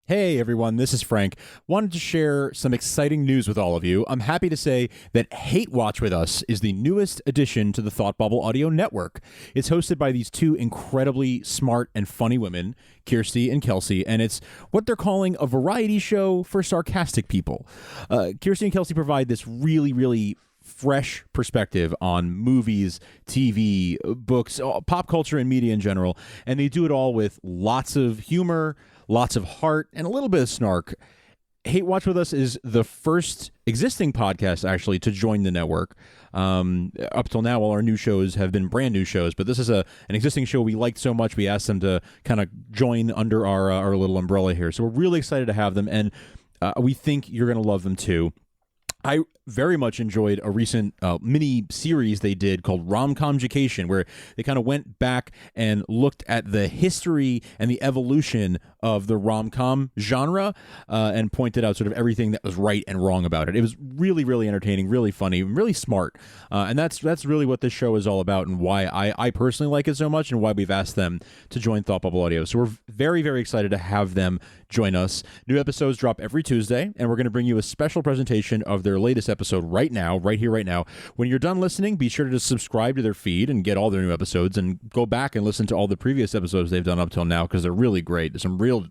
Hey everyone, this is Frank. Wanted to share some exciting news with all of you. I'm happy to say that Hatewatch With Us is the newest addition to the Thought Bubble Audio Network. It's hosted by these two incredibly smart and funny women, Kirstie and Kelsey, and it's what they're calling a variety show for sarcastic people. Kirstie and Kelsey provide this really fresh perspective on movies, TV, books, pop culture, and media in general, and they do it all with lots of humor, lots of heart, and a little bit of snark. Hate Watch With Us is the first existing podcast, actually, to join the network. Up till now, all our new shows have been brand new shows, but this is an existing show we liked so much, we asked them to kind of join under our little umbrella here. So we're really excited to have them, and we think you're going to love them too. I very much enjoyed a recent mini series they did called Rom-Comjucation, where they kind of went back and looked at the history and the evolution of the rom-com genre and pointed out sort of everything that was right and wrong about it. It was really entertaining, really funny, really smart. And that's really what this show is all about, and why I personally like it so much, and why we've asked them to join Thought Bubble Audio. So we're very excited to have them join us. New episodes drop every Tuesday, and we're going to bring you a special presentation of their latest episode right now. When you're done listening, be sure to subscribe to their feed and get all their new episodes, and go back and listen to all the previous episodes they've done up till now, because they're really great. There's some really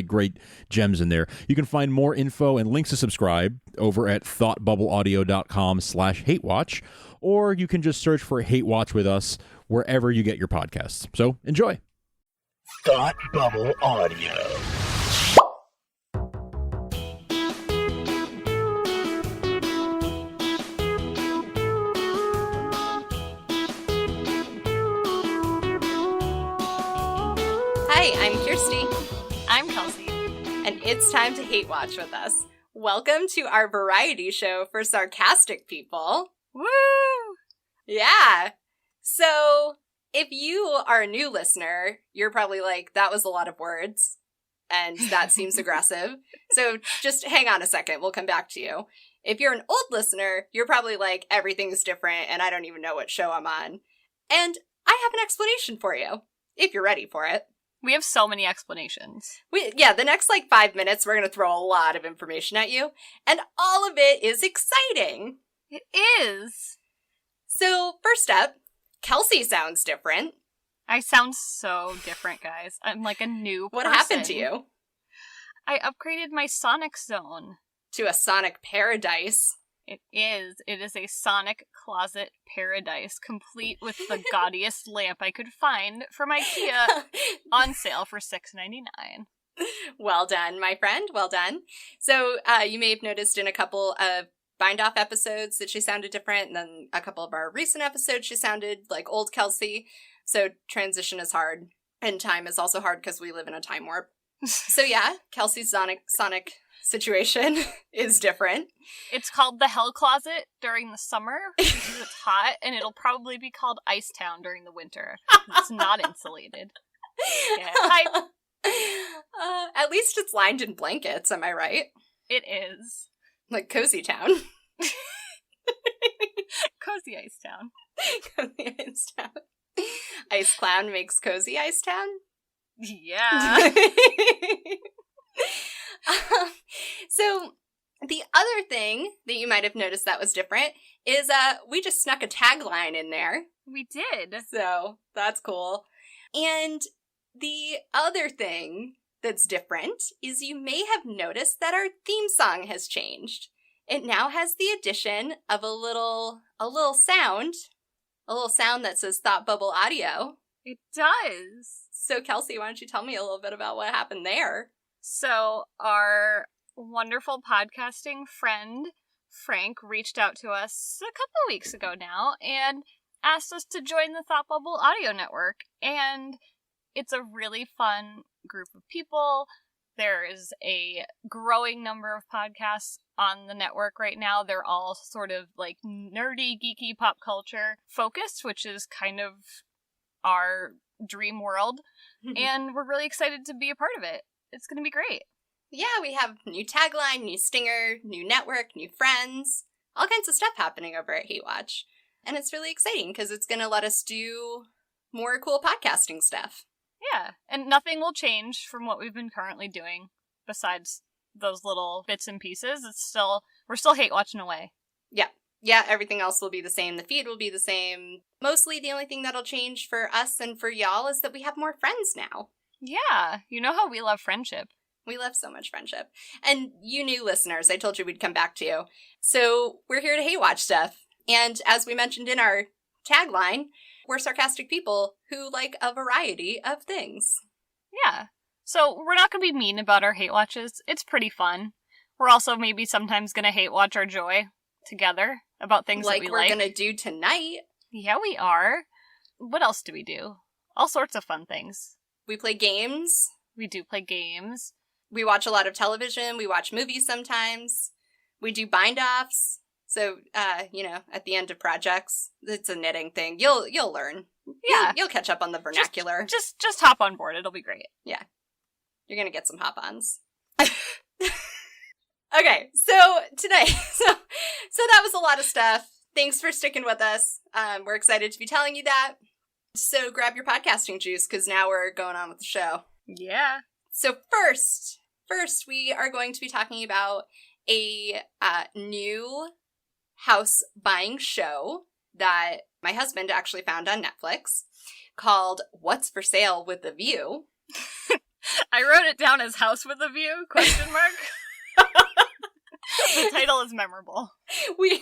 great gems in there. You can find more info and links to subscribe over at thoughtbubbleaudio.com/hatewatch, or you can just search for Hate Watch With Us wherever you get your podcasts. So enjoy. Thought Bubble Audio. Hi, I'm Kirstie. I'm Kelsey. And it's time to Hate Watch With Us. Welcome to our variety show for sarcastic people. Woo! Yeah. So, if you are a new listener, you're probably like, that was a lot of words, and that seems aggressive. So just hang on a second. We'll come back to you. If you're an old listener, you're probably like, everything's different, and I don't even know what show I'm on. And I have an explanation for you, if you're ready for it. We have so many explanations. The next 5 minutes, we're going to throw a lot of information at you, and all of it is exciting. It is. So, first up, Kelsey sounds different. I sound so different, guys. I'm like a new person. What happened to you? I upgraded my sonic zone. To a sonic paradise. It is. It is a sonic closet paradise, complete with the gaudiest lamp I could find from IKEA, on sale for $6.99. Well done, my friend. Well done. So you may have noticed in a couple of Bind-Off episodes that she sounded different, and then a couple of our recent episodes she sounded like old Kelsey. So transition is hard, and time is also hard because we live in a time warp. So yeah, Kelsey's sonic situation is different. It's called the Hell Closet during the summer because it's hot, and it'll probably be called Ice Town during the winter. It's not insulated. Yeah. At least it's lined in blankets, am I right? It is. Like Cozy Town. Cozy Ice Town. Cozy Ice Town. Ice Clown makes Cozy Ice Town? Yeah. So, the other thing that you might have noticed that was different is we just snuck a tagline in there. We did. So, that's cool. And the other thing that's different is you may have noticed that our theme song has changed. It now has the addition of a little sound that says Thought Bubble Audio. It does. So Kelsey, why don't you tell me a little bit about what happened there? So our wonderful podcasting friend Frank reached out to us a couple weeks ago now and asked us to join the Thought Bubble Audio Network. And it's a really fun group of people. There is a growing number of podcasts on the network right now. They're all sort of like nerdy, geeky pop culture focused, which is kind of our dream world. And we're really excited to be a part of it. It's going to be great. Yeah, we have new tagline, new stinger, new network, new friends, all kinds of stuff happening over at Hate Watch. And it's really exciting because it's going to let us do more cool podcasting stuff. Yeah, and nothing will change from what we've been currently doing. besides those little bits and pieces. We're still hate watching away. Yeah, everything else will be the same. The feed will be the same. Mostly the only thing that'll change for us and for y'all is that we have more friends now. Yeah, you know how we love friendship. We love so much friendship. And you new listeners, I told you we'd come back to you. So we're here to hate watch stuff. And as we mentioned in our tagline, we're sarcastic people who like a variety of things. Yeah. So we're not going to be mean about our hate watches. It's pretty fun. We're also maybe sometimes going to hate watch our joy together about things that we like. Like we're going to do tonight. Yeah, we are. What else do we do? All sorts of fun things. We play games. We do play games. We watch a lot of television. We watch movies sometimes. We do bind-offs. So, at the end of projects, it's a knitting thing. You'll learn. Yeah. You'll catch up on the vernacular. Just hop on board. It'll be great. Yeah. You're going to get some hop-ons. Okay, so today, so that was a lot of stuff. Thanks for sticking with us. We're excited to be telling you that. So grab your podcasting juice, because now we're going on with the show. Yeah. So first, we are going to be talking about a new house buying show that my husband actually found on Netflix called What's for Sale with a View. I wrote it down as House with a View, ? The title is memorable. We've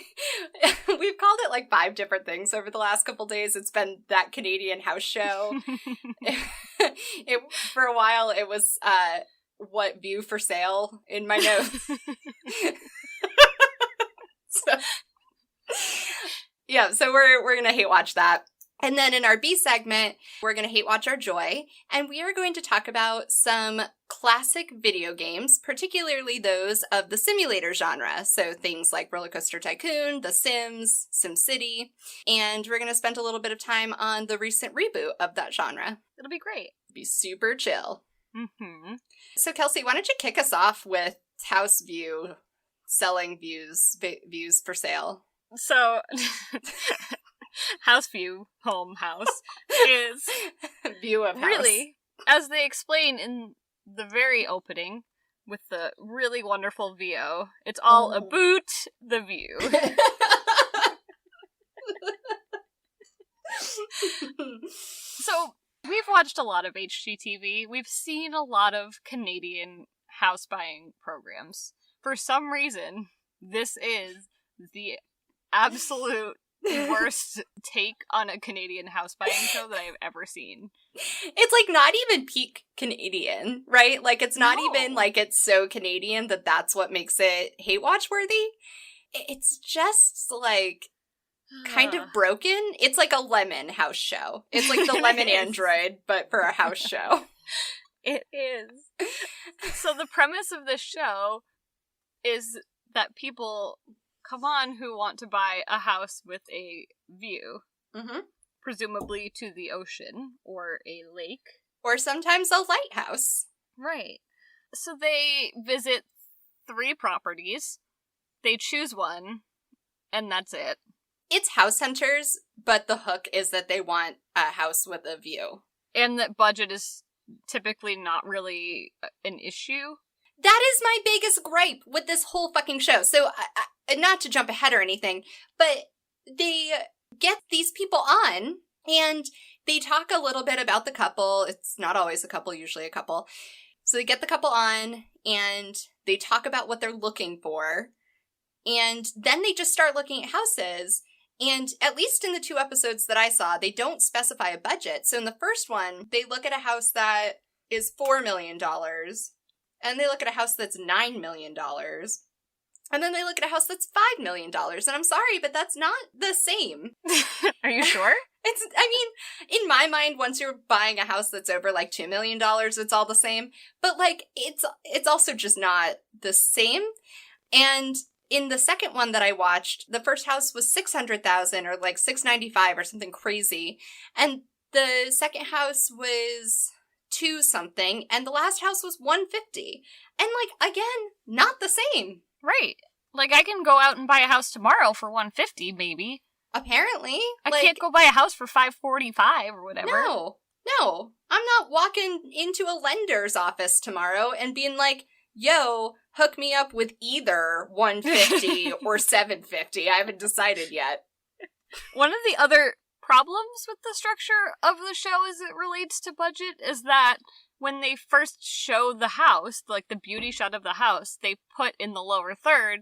called it like 5 different things over the last couple days. It's been that Canadian house show. For a while, it was what view for sale in my notes. So we're gonna hate watch that. And then in our B segment, we're going to hate watch our joy, and we are going to talk about some classic video games, particularly those of the simulator genre. So things like Roller Coaster Tycoon, The Sims, SimCity, and we're going to spend a little bit of time on the recent reboot of that genre. It'll be great. Be super chill. Mm-hmm. So Kelsey, why don't you kick us off with House View, selling views for sale? So... House View, home house, is view of house. Really, as they explain in the very opening with the really wonderful VO, it's all about the view. So, we've watched a lot of HGTV. We've seen a lot of Canadian house buying programs. For some reason, this is the absolute worst take on a Canadian house buying show that I've ever seen. It's like not even peak Canadian, right? Like it's not even like it's so Canadian that that's what makes it hate watch worthy. It's just like kind of broken. It's like a Lemon house show. It's like the Lemon Android, but for a house show. It is. So the premise of this show is that people come on who want to buy a house with a view, presumably to the ocean or a lake. Or sometimes a lighthouse. Right. So they visit 3 properties, they choose one, and that's it. It's house hunters, but the hook is that they want a house with a view. And that budget is typically not really an issue. That is my biggest gripe with this whole fucking show. So, not to jump ahead or anything, but they get these people on, and they talk a little bit about the couple. It's not always a couple, usually a couple. So they get the couple on, and they talk about what they're looking for, and then they just start looking at houses. And at least in the 2 episodes that I saw, they don't specify a budget. So in the first one, they look at a house that is $4 million, and they look at a house that's $9 million, and then they look at a house that's $5 million. And I'm sorry, but that's not the same. Are you sure? In my mind, once you're buying a house that's over like $2 million, it's all the same. But like, it's also just not the same. And in the second one that I watched, the first house was $600,000 or like $695,000 or something crazy. And the second house was $2 something, and the last house was $150,000. And like, again, not the same. Right. Like, I can go out and buy a house tomorrow for $150,000, maybe. Apparently. I can't go buy a house for $545,000 or whatever. No. I'm not walking into a lender's office tomorrow and being like, yo, hook me up with either 150 or 750. I haven't decided yet. One of the other problems with the structure of the show as it relates to budget is that when they first show the house, like the beauty shot of the house, they put in the lower third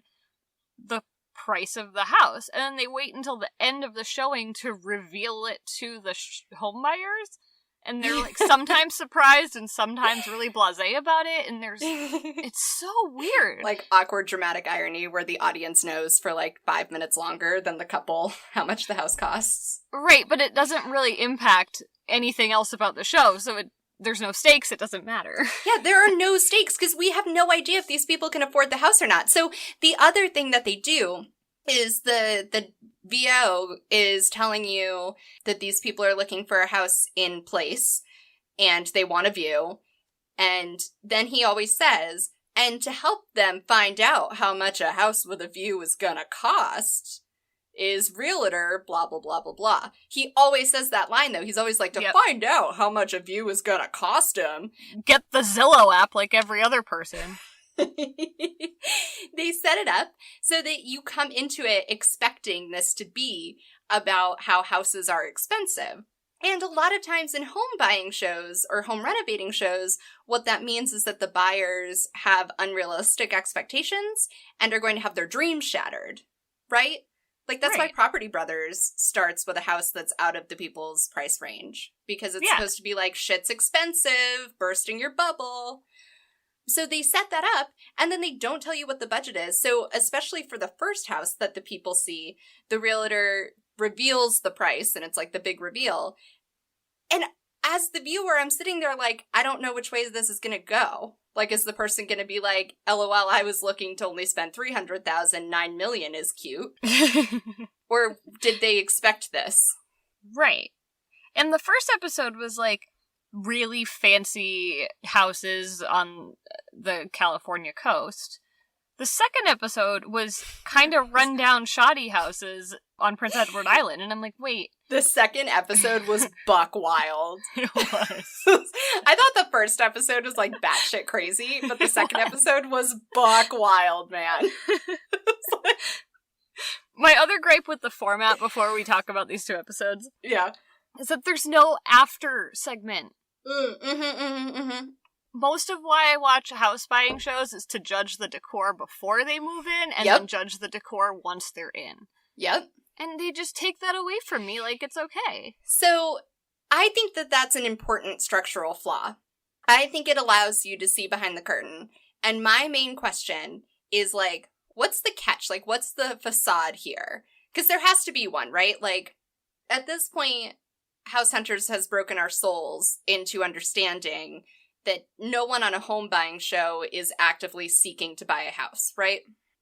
the price of the house, and then they wait until the end of the showing to reveal it to the home buyers, and they're like sometimes surprised and sometimes really blasé about it, and it's so weird. Like awkward dramatic irony where the audience knows for like 5 minutes longer than the couple how much the house costs. Right, but it doesn't really impact anything else about the show, so there's no stakes, it doesn't matter. Yeah, there are no stakes because we have no idea if these people can afford the house or not. So the other thing that they do is the VO is telling you that these people are looking for a house in place and they want a view. And then he always says, and to help them find out how much a house with a view is gonna cost is realtor blah, blah, blah, blah, blah. He always says that line, though. He's always like, to find out how much a view is gonna cost him. Get the Zillow app like every other person. They set it up so that you come into it expecting this to be about how houses are expensive. And a lot of times in home buying shows or home renovating shows, what that means is that the buyers have unrealistic expectations and are going to have their dreams shattered, right? Like, that's why Property Brothers starts with a house that's out of the people's price range. Because it's supposed to be like, shit's expensive, bursting your bubble. So they set that up, and then they don't tell you what the budget is. So especially for the first house that the people see, the realtor reveals the price, and it's like the big reveal. And as the viewer, I'm sitting there like, I don't know which way this is going to go. Like, is the person going to be like, LOL, I was looking to only spend $300,000, $9 million is cute? Or did they expect this? Right. And the first episode was like really fancy houses on the California coast. The second episode was kind of rundown, shoddy houses on Prince Edward Island, and I'm like, wait. The second episode was buck wild. It was. I thought the first episode was like batshit crazy, but the second episode was buck wild, man. My other gripe with the format before we talk about these two episodes, is that there's no after segment. Most of why I watch house buying shows is to judge the decor before they move in, and then judge the decor once they're in. Yep. And they just take that away from me like it's okay. So, I think that that's an important structural flaw. I think it allows you to see behind the curtain. And my main question is, like, what's the catch? Like, what's the facade here? Because there has to be one, right? Like, at this point, House Hunters has broken our souls into understanding that no one on a home buying show is actively seeking to buy a house, right?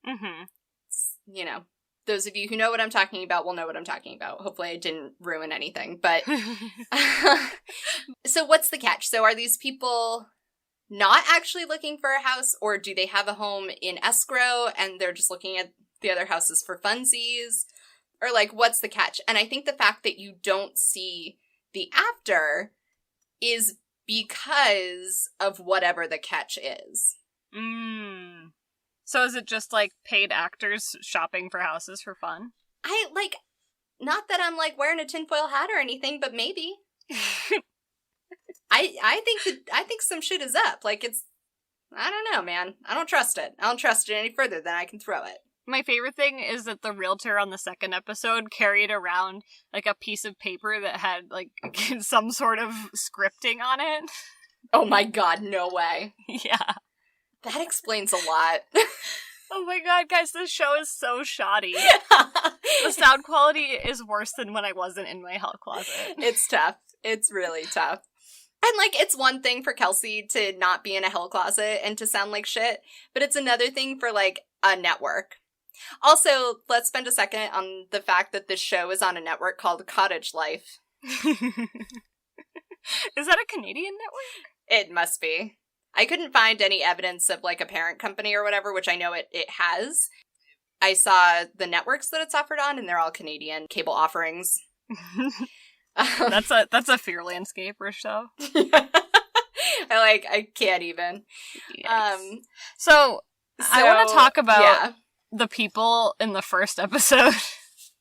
Mm-hmm. You know, those of you who know what I'm talking about will know what I'm talking about. Hopefully I didn't ruin anything, but... So what's the catch? So are these people not actually looking for a house, or do they have a home in escrow and they're just looking at the other houses for funsies? Or, like, what's the catch? And I think the fact that you don't see the after is because of whatever the catch is. So is it just, like, paid actors shopping for houses for fun? Not that I'm, like, wearing a tinfoil hat or anything, but maybe. I think some shit is up. Like, I don't know, man. I don't trust it. I don't trust it any further than I can throw it. My favorite thing is that the realtor on the second episode carried around, like, a piece of paper that had, like, some sort of scripting on it. Oh my god, no way. Yeah. That explains a lot. Oh my god, guys, this show is so shoddy. The sound quality is worse than when I wasn't in my hell closet. It's tough. It's really tough. And, like, it's one thing for Kelsey to not be in a hell closet and to sound like shit, but it's another thing for, like, a network. Also, let's spend a second on the fact that this show is on a network called Cottage Life. Is that a Canadian network? It must be. I couldn't find any evidence of, like, a parent company or whatever, which I know it has. I saw the networks that it's offered on, and they're all Canadian cable offerings. That's a Fear Landscaper show. I can't even. So I want to talk about the people in the first episode.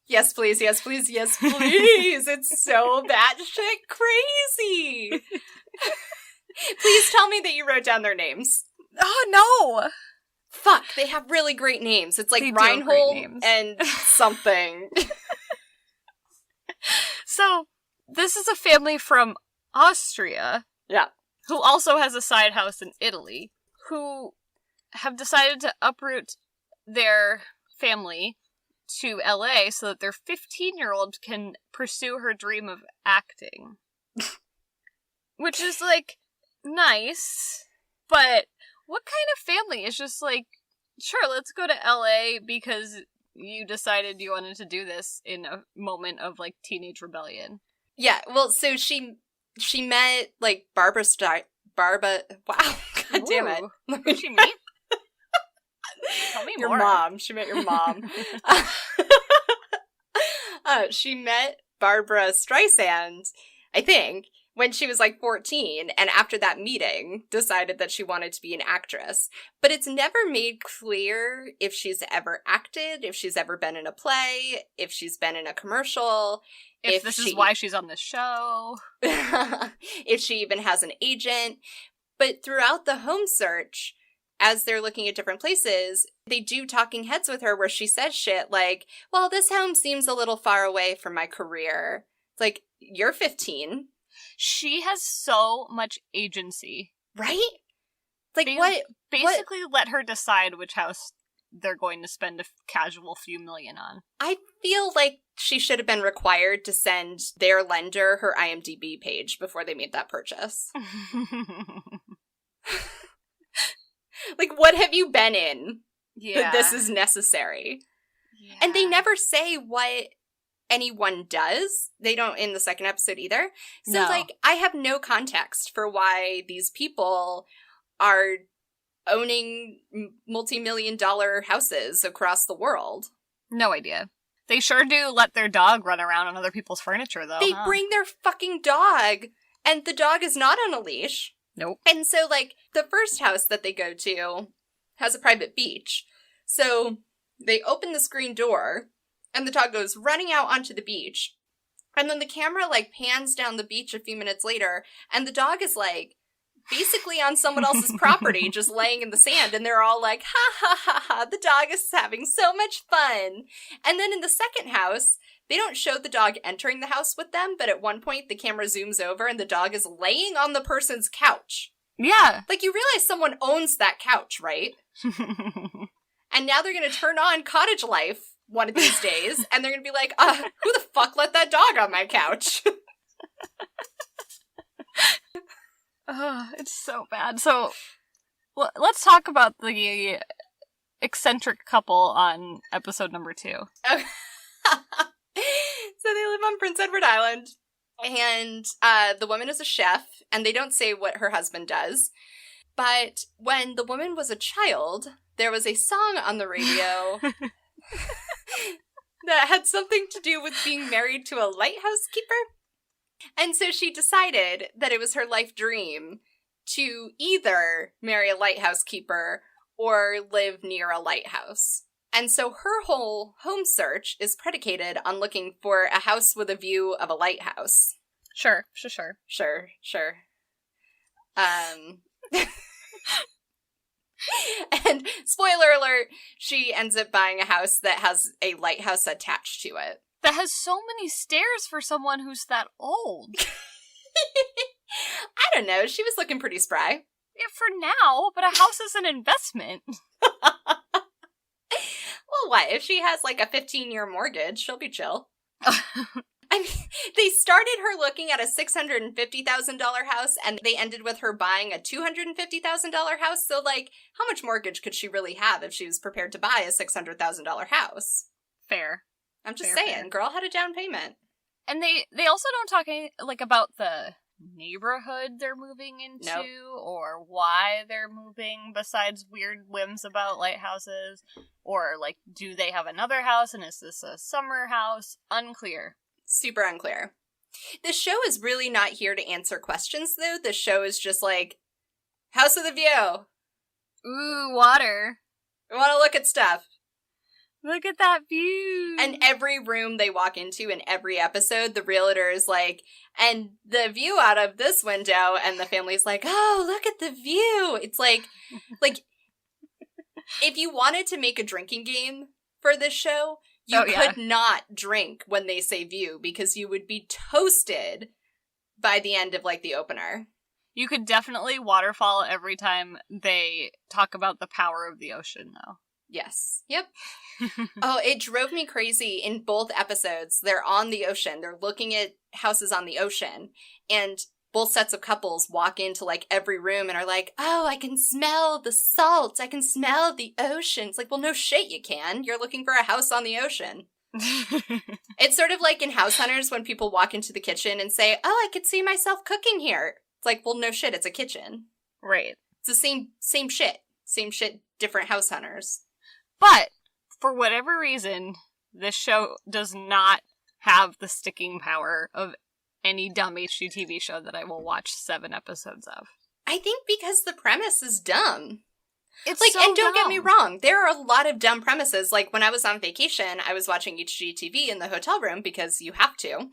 Yes, please. Yes, please. Yes, please. It's so batshit crazy. Please tell me that you wrote down their names. Oh, no. Fuck, they have really great names. It's like They do have great Reinhold names. and something. So, this is a family from Austria. Yeah. Who also has a side house in Italy. Who have decided to uproot their family to LA so that their 15-year-old can pursue her dream of acting. Which is, like, nice, but what kind of family is just like, sure, let's go to LA because you decided you wanted to do this in a moment of, like, teenage rebellion? Yeah, well, so she met, like, wow, god damn it. Ooh. Who did she meet? Tell me Your more. mom. She met your mom. She met Barbara Streisand, I think, when she was like 14, and after that meeting, decided that she wanted to be an actress. But it's never made clear if she's ever acted, if she's ever been in a play, if she's been in a commercial. If this is why she's on the show. If she even has an agent. But throughout the home search, as they're looking at different places, they do talking heads with her where she says shit like, well, this home seems a little far away from my career. It's like, you're 15. She has so much agency. Right? Like, They what? Basically let her decide which house they're going to spend a casual few million on. I feel like she should have been required to send their lender her IMDb page before they made that purchase. Like, what have you been in that this is necessary? Yeah. And they never say what anyone does. They don't in the second episode either. So, No. like, I have no context for why these people are owning multi-million-dollar houses across the world. No idea. They sure do let their dog run around on other people's furniture, though. They huh? bring their fucking dog, and the dog is not on a leash. Nope. And so, like, the first house that they go to has a private beach. So they open the screen door, and the dog goes running out onto the beach. And then the camera, like, pans down the beach a few minutes later, and the dog is, like, basically on someone else's property, just laying in the sand. And they're all like, ha ha ha ha, the dog is having so much fun. And then in the second house, they don't show the dog entering the house with them, but at one point the camera zooms over and the dog is laying on the person's couch. Yeah. Like, you realize someone owns that couch, right? And now they're going to turn on Cottage Life one of these days, and they're going to be like, who the fuck let that dog on my couch? It's so bad. So, let's talk about the eccentric couple on episode number 2. Okay. So they live on Prince Edward Island, and the woman is a chef, and they don't say what her husband does. But when the woman was a child, there was a song on the radio that had something to do with being married to a lighthouse keeper. And so she decided that it was her life dream to either marry a lighthouse keeper or live near a lighthouse. And so her whole home search is predicated on looking for a house with a view of a lighthouse. Sure. Sure. And spoiler alert, she ends up buying a house that has a lighthouse attached to it. That has so many stairs for someone who's that old. I don't know, she was looking pretty spry. Yeah, for now, but a house is an investment. Well, what? If she has like a 15-year mortgage, she'll be chill. I mean, they started her looking at a $650,000 house, and they ended with her buying a $250,000 house. So, like, how much mortgage could she really have if she was prepared to buy a $600,000 house? Fair. I'm just Fair, saying, fair. girl had a down payment. And they also don't talk about the neighborhood they're moving into, Nope. or why they're moving, besides weird whims about lighthouses, or like, do they have another house and is this a summer house? Unclear. Super unclear. The show is really not here to answer questions, though. The show is just like, House of the View. Ooh, water. I want to look at stuff. Look at that view. And every room they walk into in every episode, the realtor is like, and the view out of this window, and the family's like, oh, look at the view. It's like, if you wanted to make a drinking game for this show, you could not drink when they say view, because you would be toasted by the end of, like, the opener. You could definitely waterfall every time they talk about the power of the ocean, though. Yes. Yep. Oh, it drove me crazy in both episodes. They're on the ocean. They're looking at houses on the ocean. And both sets of couples walk into, like, every room and are like, oh, I can smell the salt. I can smell the ocean. It's like, well, no shit you can. You're looking for a house on the ocean. It's sort of like in House Hunters when people walk into the kitchen and say, oh, I could see myself cooking here. It's like, well, no shit, it's a kitchen. Right. It's the same shit. Same shit, different House Hunters. But, for whatever reason, this show does not have the sticking power of any dumb HGTV show that I will watch 7 episodes of. I think because the premise is dumb. It's like, so and don't dumb. get me wrong, there are a lot of dumb premises. Like, when I was on vacation, I was watching HGTV in the hotel room because you have to.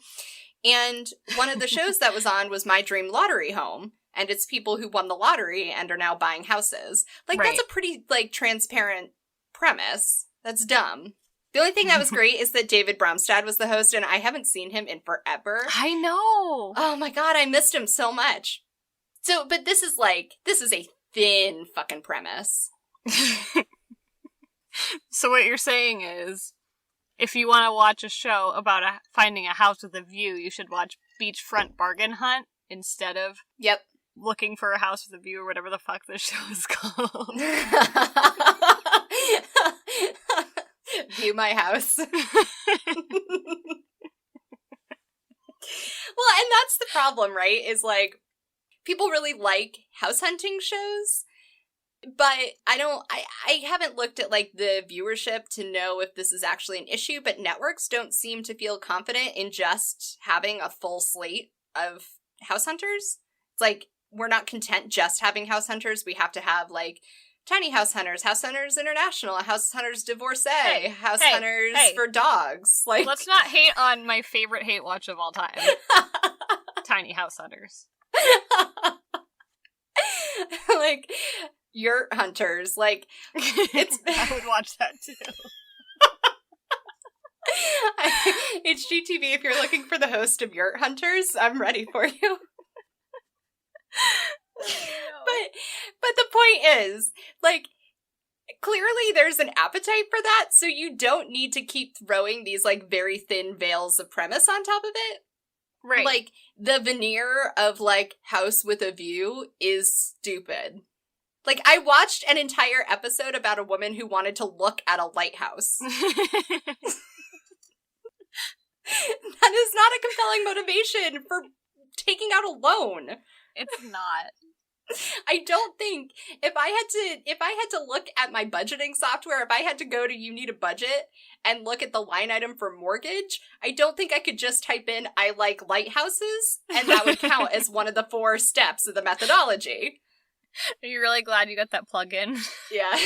And one of the shows that was on was My Dream Lottery Home. And it's people who won the lottery and are now buying houses. Like, Right. That's a pretty, like, transparent premise. That's dumb. The only thing that was great is that David Bromstad was the host, and I haven't seen him in forever. I know! Oh my god, I missed him so much. So, but this is a thin fucking premise. So what you're saying is, if you want to watch a show about finding a house with a view, you should watch Beachfront Bargain Hunt instead of Yep. Looking for a House with a View, or whatever the fuck this show is called. View my house. Well, and that's the problem, right? Is like, people really like house hunting shows, but I haven't looked at, like, the viewership to know if this is actually an issue, but networks don't seem to feel confident in just having a full slate of house hunters. It's like, we're not content just having house hunters. We have to have, like, Tiny House Hunters, House Hunters International, House Hunters Divorcee, House Hunters for dogs. Like, let's not hate on my favorite hate watch of all time. Tiny House Hunters. Like, Yurt Hunters. Like, it's... I would watch that too. HGTV, if you're looking for the host of Yurt Hunters, I'm ready for you. But the point is, like, clearly there's an appetite for that, so you don't need to keep throwing these, like, very thin veils of premise on top of it. Right. Like, the veneer of, like, House with a View is stupid. Like, I watched an entire episode about a woman who wanted to look at a lighthouse. That is not a compelling motivation for taking out a loan. It's not. I don't think if I had to look at my budgeting software, if I had to go to You Need a Budget and look at the line item for mortgage, I don't think I could just type in I like lighthouses and that would count as one of the 4 steps of the methodology. Are you really glad you got that plug-in? Yeah.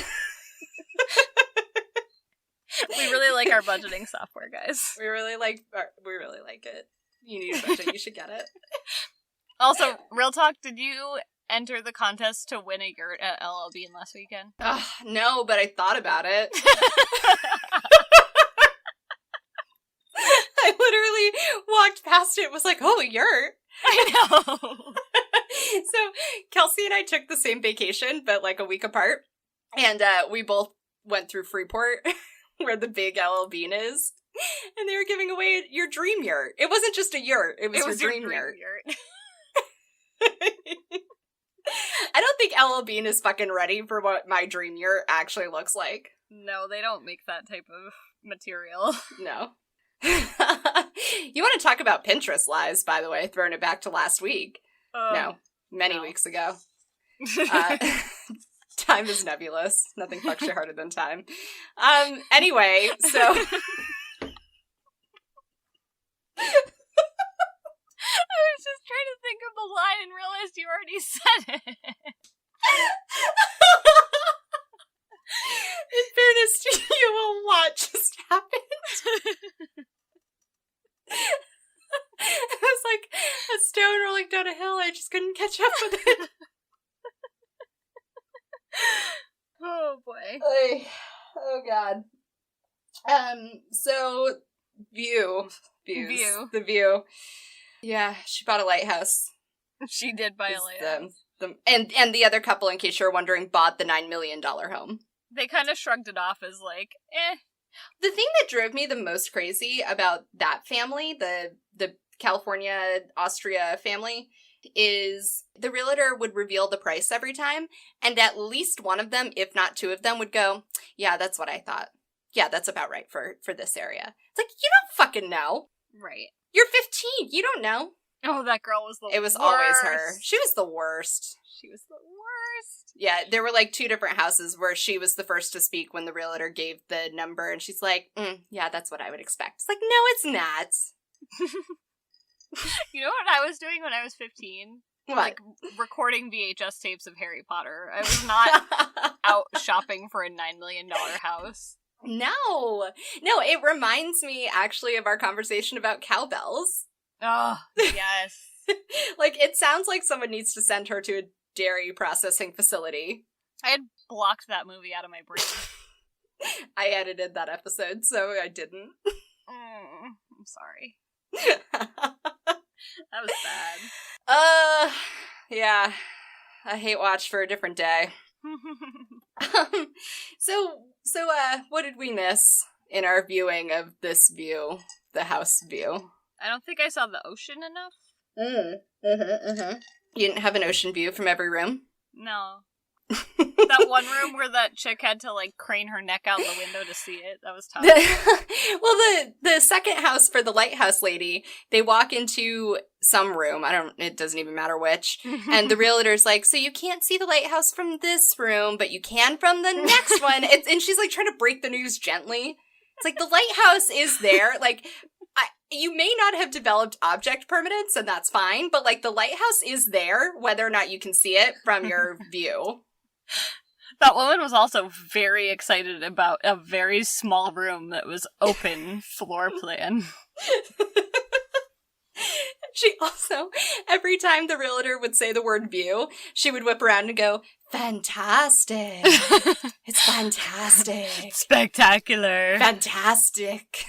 We really like our budgeting software, guys. We really like it. You Need a Budget, you should get it. Also, real talk, did you enter the contest to win a yurt at LL Bean last weekend? No, but I thought about it. I literally walked past it, was like, oh, a yurt. I know. So, Kelsey and I took the same vacation, but, like, a week apart. And we both went through Freeport, where the big LL Bean is. And they were giving away your dream yurt. It wasn't just a yurt, it was your dream yurt. I don't think LL Bean is fucking ready for what my dream yurt actually looks like. No, they don't make that type of material. No. You want to talk about Pinterest lies, by the way, throwing it back to last week. Many weeks ago. Time is nebulous. Nothing fucks you harder than time. Anyway, so... to think of the line and realized you already said it. In fairness to you, a lot just happened. It was like a stone rolling down a hill. I just couldn't catch up with it. Oh boy. Oh god. So views. The view. Yeah, she bought a lighthouse. She did buy a lighthouse. And the other couple, in case you're wondering, bought the $9 million home. They kind of shrugged it off as like, eh. The thing that drove me the most crazy about that family, the California, Austria family, is the realtor would reveal the price every time, and at least one of them, if not two of them, would go, yeah, that's what I thought. Yeah, that's about right for this area. It's like, you don't fucking know. Right. You're 15. You don't know. Oh, that girl was the worst. It was always her. She was the worst. She was the worst. Yeah, there were like two different houses where she was the first to speak when the realtor gave the number, and she's like, yeah, that's what I would expect. It's like, no, it's not. You know what I was doing when I was 15? What? Like, recording VHS tapes of Harry Potter. I was not out shopping for a $9 million house. No, it reminds me actually of our conversation about cowbells. Oh, yes. Like, it sounds like someone needs to send her to a dairy processing facility. I had blocked that movie out of my brain. I edited that episode, so I didn't. I'm sorry. That was bad. Yeah. A hate watch for a different day. So, what did we miss in our viewing of this view, the house view? I don't think I saw the ocean enough. You didn't have an ocean view from every room? No. That one room where that chick had to, like, crane her neck out the window to see it. That was tough. Well, the second house for the lighthouse lady, they walk into some room. It doesn't even matter which. And the realtor's like, so you can't see the lighthouse from this room, but you can from the next one. And she's, like, trying to break the news gently. It's like, the lighthouse is there. Like, you may not have developed object permanence, and that's fine, but, like, the lighthouse is there, whether or not you can see it from your view. That woman was also very excited about a very small room that was open floor plan. She also, every time the realtor would say the word view, she would whip around and go, fantastic. It's fantastic. Spectacular. Fantastic.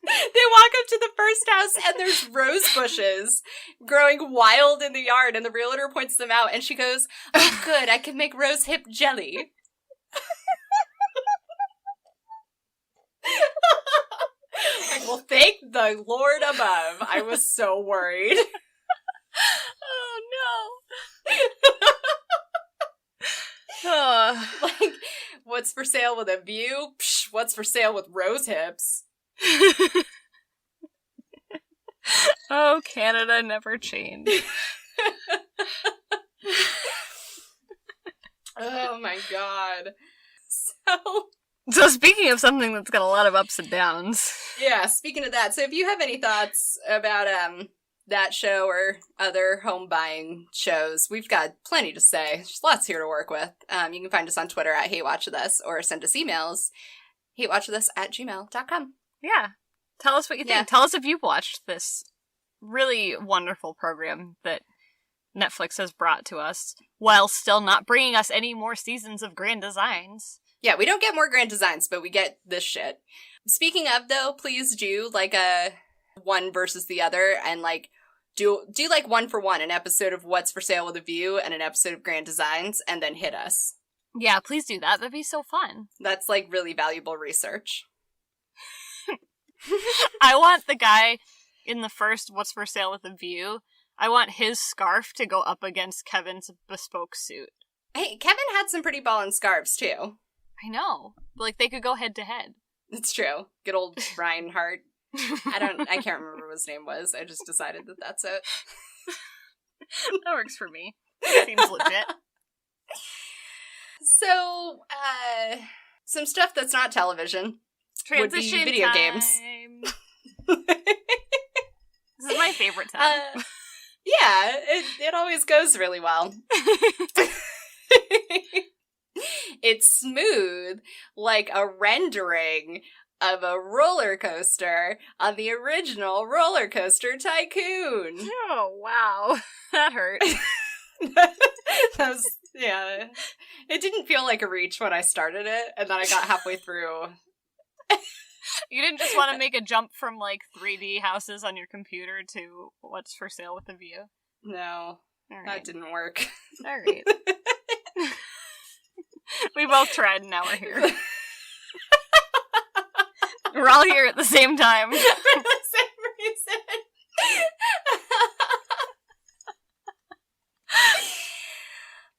They walk up to the first house and there's rose bushes growing wild in the yard, and the realtor points them out and she goes, oh good, I can make rose hip jelly. Like, well, thank the Lord above. I was so worried. Oh no. Like, what's for sale with a view? Psh, what's for sale with rose hips? Oh, Canada never changed. Oh my god. So speaking of something that's got a lot of ups and downs. Yeah, speaking of that, so if you have any thoughts about that show or other home buying shows, we've got plenty to say. There's lots here to work with. You can find us on Twitter at Hatewatch With Us, or send us emails, hatewatchwithus@gmail.com. Yeah. Tell us what you think. Yeah. Tell us if you've watched this really wonderful program that Netflix has brought to us, while still not bringing us any more seasons of Grand Designs. Yeah, we don't get more Grand Designs, but we get this shit. Speaking of, though, please do, like, a one versus the other, and, like, do like, one for one, an episode of What's for Sale with a View, and an episode of Grand Designs, and then hit us. Yeah, please do that. That'd be so fun. That's, like, really valuable research. I want the guy in the first What's for Sale with a View, I want his scarf to go up against Kevin's bespoke suit. Hey, Kevin had some pretty ballin' scarves, too. I know. Like, they could go head to head. It's true. Good old Reinhardt. I can't remember what his name was. I just decided that that's it. That works for me. Seems legit. So, some stuff that's not television. Transition would be video time. games. This is my favorite time. Yeah, it always goes really well. It's smooth, like a rendering of a roller coaster on the original Roller Coaster Tycoon. Oh, wow. That hurt. That was, yeah. It didn't feel like a reach when I started it, and then I got halfway through. You didn't just want to make a jump from, like, 3D houses on your computer to what's for sale with a view? No, All right. that didn't work. All right. We both tried, and now we're here. We're all here at the same time. For the same reason.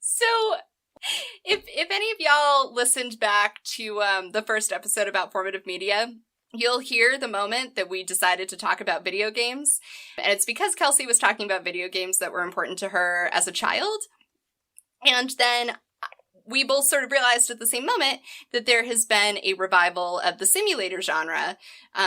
So, if any of y'all listened back to the first episode about formative media, you'll hear the moment that we decided to talk about video games. And it's because Kelsey was talking about video games that were important to her as a child. And then we both sort of realized at the same moment that there has been a revival of the simulator genre,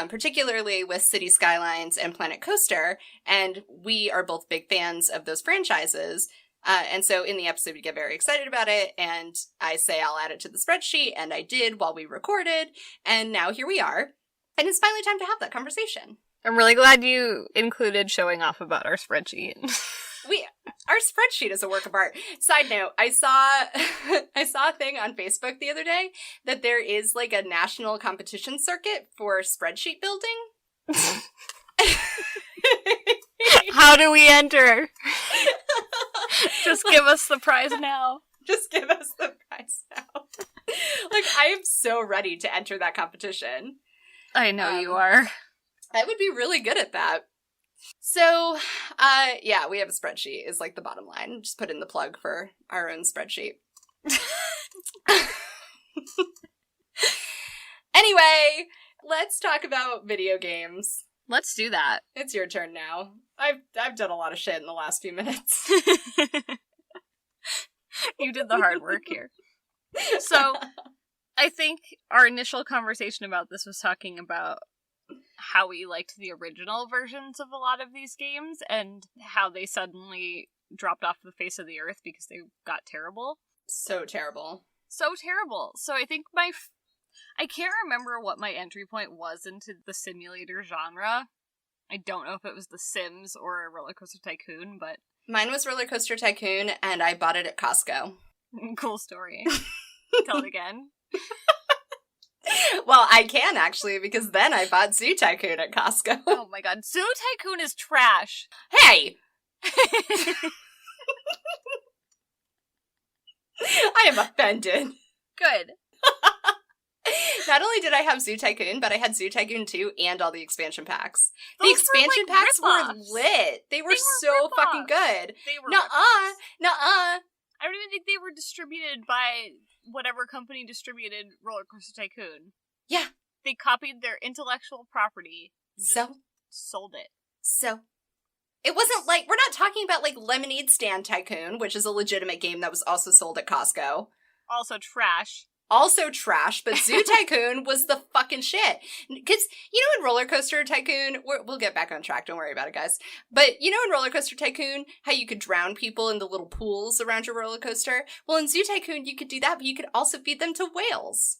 particularly with City Skylines and Planet Coaster, and we are both big fans of those franchises. And so in the episode, we get very excited about it, and I say I'll add it to the spreadsheet, and I did while we recorded, and now here we are. And it's finally time to have that conversation. I'm really glad you included showing off about our spreadsheet. Our spreadsheet is a work of art. Side note, I saw a thing on Facebook the other day that there is like a national competition circuit for spreadsheet building. How do we enter? Just give us the prize now. Just give us the prize now. Like, I am so ready to enter that competition. I know you are. I would be really good at that. So, yeah, we have a spreadsheet is like the bottom line. Just put in the plug for our own spreadsheet. Anyway, let's talk about video games. Let's do that. It's your turn now. I've done a lot of shit in the last few minutes. You did the hard work here. So, I think our initial conversation about this was talking about how we liked the original versions of a lot of these games and how they suddenly dropped off the face of the earth because they got terrible. So terrible. So terrible. So I think I can't remember what my entry point was into the simulator genre. I don't know if it was The Sims or Roller Coaster Tycoon, but... Mine was Roller Coaster Tycoon, and I bought it at Costco. Cool story. Tell it again. Well, I can, actually, because then I bought Zoo Tycoon at Costco. Oh my god, Zoo Tycoon is trash! Hey! I am offended. Good. Not only did I have Zoo Tycoon, but I had Zoo Tycoon 2 and all the expansion packs. Those the expansion were, like, packs rip-offs. were lit. They were so rip-offs. fucking good. They were Nuh-uh. rip-offs. Nuh-uh. I don't even think they were distributed by whatever company distributed Roller Coaster Tycoon. Yeah. They copied their intellectual property and just So? sold it. So? It wasn't like, we're not talking about like Lemonade Stand Tycoon, which is a legitimate game that was also sold at Costco. Also trash. Also trash, but Zoo Tycoon was the fucking shit. Because, you know, in Roller Coaster Tycoon, we'll get back on track, don't worry about it, guys. But, you know, in Roller Coaster Tycoon, how you could drown people in the little pools around your roller coaster? Well, in Zoo Tycoon, you could do that, but you could also feed them to whales.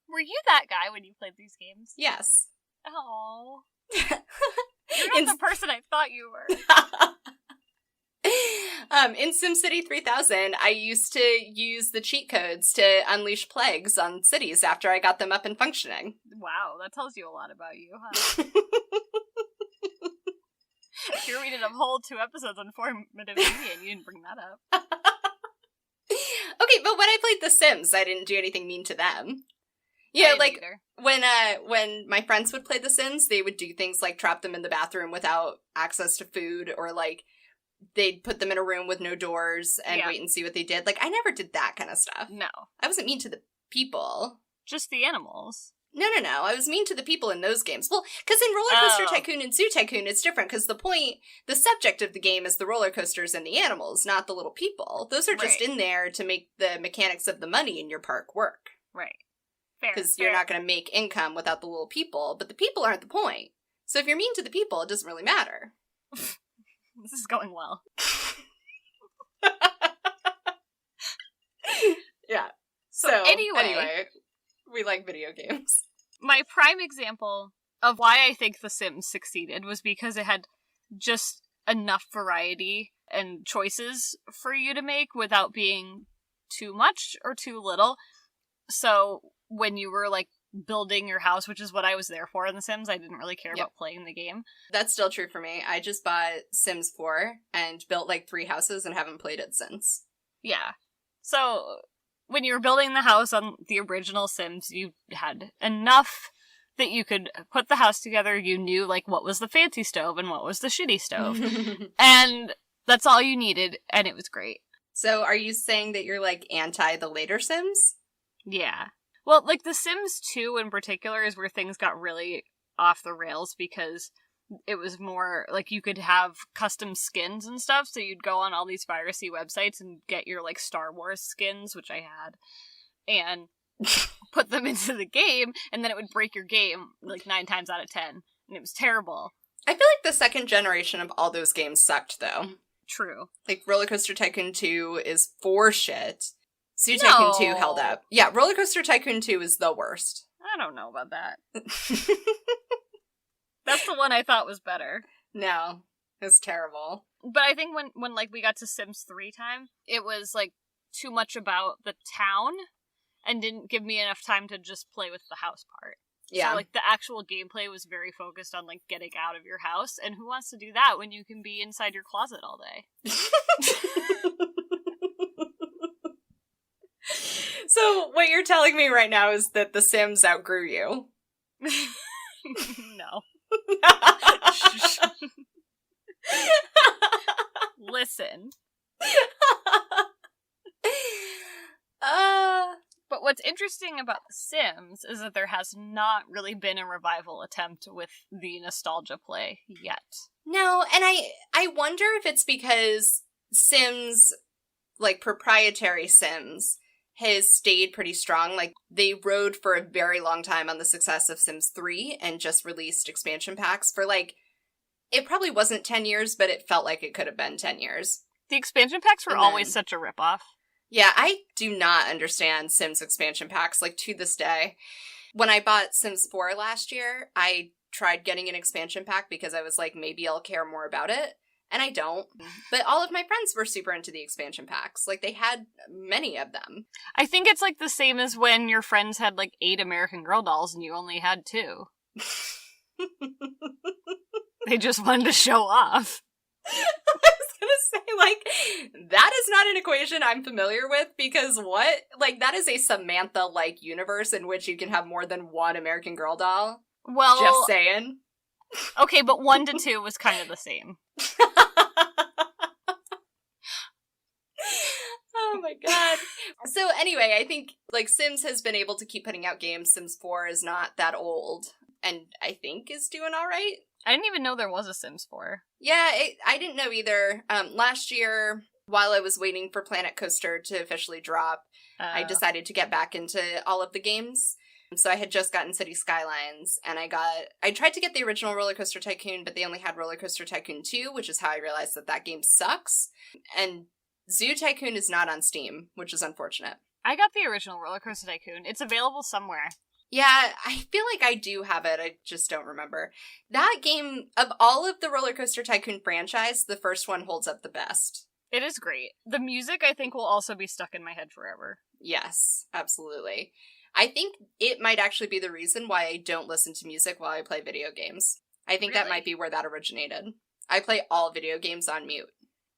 Were you that guy when you played these games? Yes. Oh. You're not the person I thought you were. In SimCity 3000, I used to use the cheat codes to unleash plagues on cities after I got them up and functioning. Wow, that tells you a lot about you, huh? You're reading a whole 2 episodes on formative media and you didn't bring that up. Okay, but when I played The Sims, I didn't do anything mean to them. Yeah, like, when my friends would play The Sims, they would do things like trap them in the bathroom without access to food, or like, they'd put them in a room with no doors and wait and see what they did. Like, I never did that kind of stuff. No. I wasn't mean to the people. Just the animals. No. I was mean to the people in those games. Well, because in Roller Coaster Tycoon and Zoo Tycoon, it's different, because the subject of the game is the roller coasters and the animals, not the little people. Those are just in there to make the mechanics of the money in your park work. Right. Fair. Because you're not going to make income without the little people, but the people aren't the point. So if you're mean to the people, it doesn't really matter. This is going well. Yeah. So anyway, we like video games. My prime example of why I think The Sims succeeded was because it had just enough variety and choices for you to make without being too much or too little. So when you were like building your house, which is what I was there for in The Sims, I didn't really care about playing the game. That's still true for me. I just bought Sims 4 and built like 3 houses and haven't played it since. Yeah. So when you were building the house on the original Sims, you had enough that you could put the house together. You knew like what was the fancy stove and what was the shitty stove. And that's all you needed, and it was great. So are you saying that you're like anti the later Sims? Yeah. Well, like The Sims 2 in particular is where things got really off the rails because it was more like you could have custom skins and stuff, so you'd go on all these piracy websites and get your like Star Wars skins, which I had, and put them into the game, and then it would break your game like 9 times out of 10, and it was terrible. I feel like the second generation of all those games sucked, though. True. Like, Roller Coaster Tycoon 2 is for shit. Zoo Tycoon 2 held up. Yeah, Roller Coaster Tycoon 2 is the worst. I don't know about that. That's the one I thought was better. No, it's terrible. But I think when like we got to Sims 3 time, it was like too much about the town and didn't give me enough time to just play with the house part. Yeah. So like the actual gameplay was very focused on like getting out of your house, and who wants to do that when you can be inside your closet all day? So what you're telling me right now is that The Sims outgrew you. No. Listen. But what's interesting about The Sims is that there has not really been a revival attempt with the nostalgia play yet. No, and I wonder if it's because Sims, like proprietary Sims, has stayed pretty strong. Like, they rode for a very long time on the success of Sims 3 and just released expansion packs for, like, it probably wasn't 10 years, but it felt like it could have been 10 years. The expansion packs were always such a ripoff. Yeah, I do not understand Sims expansion packs, like, to this day. When I bought Sims 4 last year, I tried getting an expansion pack because I was like, maybe I'll care more about it. And I don't. But all of my friends were super into the expansion packs. Like, they had many of them. I think it's like the same as when your friends had like 8 American Girl dolls and you only had 2. They just wanted to show off. I was gonna say, like, that is not an equation I'm familiar with, because what? Like, that is a Samantha-like universe in which you can have more than one American Girl doll. Well, just saying. Okay, but 1 to 2 was kind of the same. Oh my god. So anyway, I think, like, Sims has been able to keep putting out games. Sims 4 is not that old, and I think is doing alright. I didn't even know there was a Sims 4. Yeah, I didn't know either. Last year, while I was waiting for Planet Coaster to officially drop, I decided to get back into all of the games. So I had just gotten City Skylines, and I tried to get the original Roller Coaster Tycoon, but they only had Roller Coaster Tycoon 2, which is how I realized that game sucks. And Zoo Tycoon is not on Steam, which is unfortunate. I got the original Roller Coaster Tycoon. It's available somewhere. Yeah, I feel like I do have it. I just don't remember. That game, of all of the Roller Coaster Tycoon franchise, the first one holds up the best. It is great. The music, I think, will also be stuck in my head forever. Yes, absolutely. I think it might actually be the reason why I don't listen to music while I play video games. I think that might be where that originated. I play all video games on mute.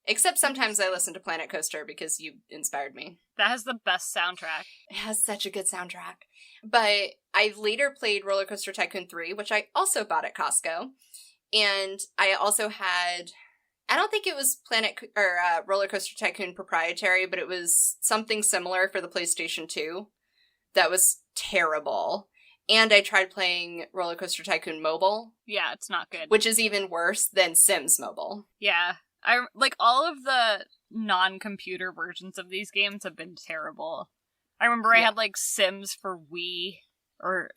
Except sometimes I listen to Planet Coaster because you inspired me. That has the best soundtrack. It has such a good soundtrack. But I later played Roller Coaster Tycoon 3, which I also bought at Costco. And I also had, I don't think it was Roller Coaster Tycoon proprietary, but it was something similar for the PlayStation 2 that was terrible. And I tried playing Roller Coaster Tycoon Mobile. Yeah, it's not good. Which is even worse than Sims Mobile. Yeah. I like all of the non-computer versions of these games have been terrible. I remember I had like Sims for Wii or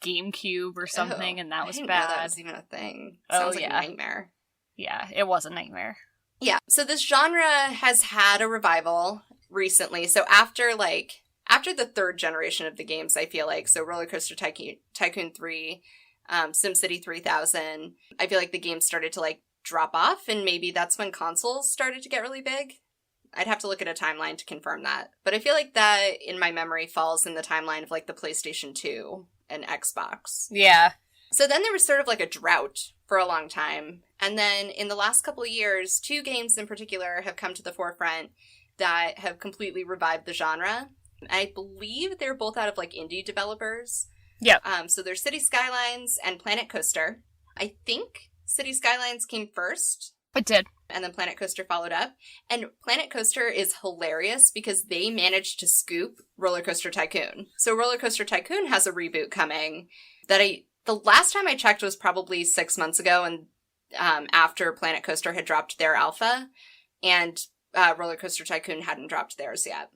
GameCube or something, and that was bad. Know that was even a thing. Sounds like a nightmare. Yeah, it was a nightmare. Yeah, so this genre has had a revival recently. So after the third generation of the games, I feel like, so Roller Coaster Tycoon 3, SimCity 3000, I feel like the games started to like drop off, and maybe that's when consoles started to get really big. I'd have to look at a timeline to confirm that. But I feel like that, in my memory, falls in the timeline of like the PlayStation 2 and Xbox. Yeah. So then there was sort of like a drought for a long time. And then in the last couple of years, 2 games in particular have come to the forefront that have completely revived the genre. I believe they're both out of like indie developers. Yeah. So there's City Skylines and Planet Coaster. I think City Skylines came first. It did. And then Planet Coaster followed up. And Planet Coaster is hilarious because they managed to scoop Roller Coaster Tycoon. So Roller Coaster Tycoon has a reboot coming that the last time I checked was probably 6 months ago, and after Planet Coaster had dropped their alpha, and Roller Coaster Tycoon hadn't dropped theirs yet.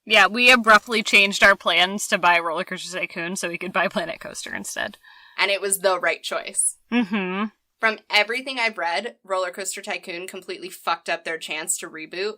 Yeah, we abruptly changed our plans to buy Roller Coaster Tycoon so we could buy Planet Coaster instead. And it was the right choice. Mm-hmm. From everything I've read, Roller Coaster Tycoon completely fucked up their chance to reboot,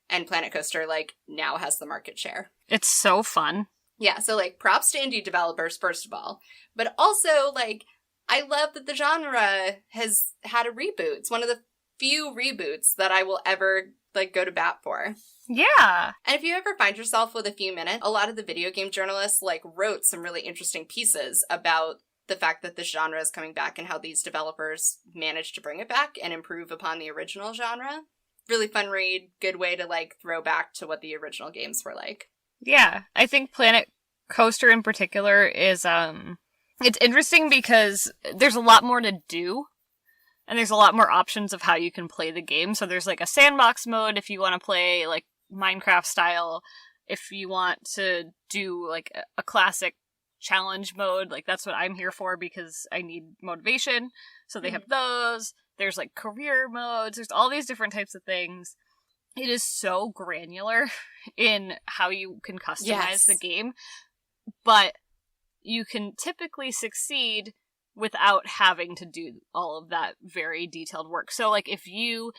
and Planet Coaster, like, now has the market share. It's so fun. Yeah, so, like, props to indie developers, first of all. But also, like, I love that the genre has had a reboot. It's one of the few reboots that I will ever, like, go to bat for. Yeah. And if you ever find yourself with a few minutes, a lot of the video game journalists, like, wrote some really interesting pieces about the fact that this genre is coming back and how these developers managed to bring it back and improve upon the original genre. Really fun read, good way to, like, throw back to what the original games were like. Yeah, I think Planet Coaster in particular is, it's interesting because there's a lot more to do, and there's a lot more options of how you can play the game. So there's, like, a sandbox mode if you want to play, like, Minecraft style. If you want to do, like, a classic challenge mode, like, that's what I'm here for because I need motivation. So they have those. There's, like, career modes. There's all these different types of things. It is so granular in how you can customize the game, but you can typically succeed without having to do all of that very detailed work. So, like, if you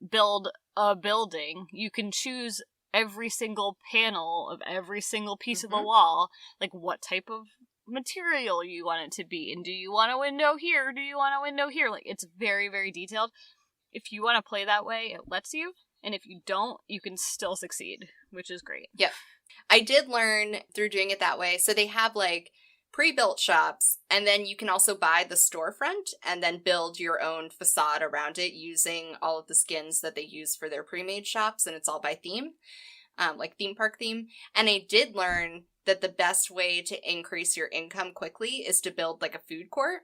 build a building, you can choose every single panel of every single piece of the wall, like, what type of material you want it to be, and do you want a window here, do you want a window here? Like, it's very, very detailed. If you want to play that way, it lets you. And if you don't, you can still succeed, which is great. Yep. I did learn through doing it that way. So they have, like, pre-built shops, and then you can also buy the storefront and then build your own facade around it using all of the skins that they use for their pre-made shops, and it's all by theme, like theme park theme. And I did learn that the best way to increase your income quickly is to build, like, a food court.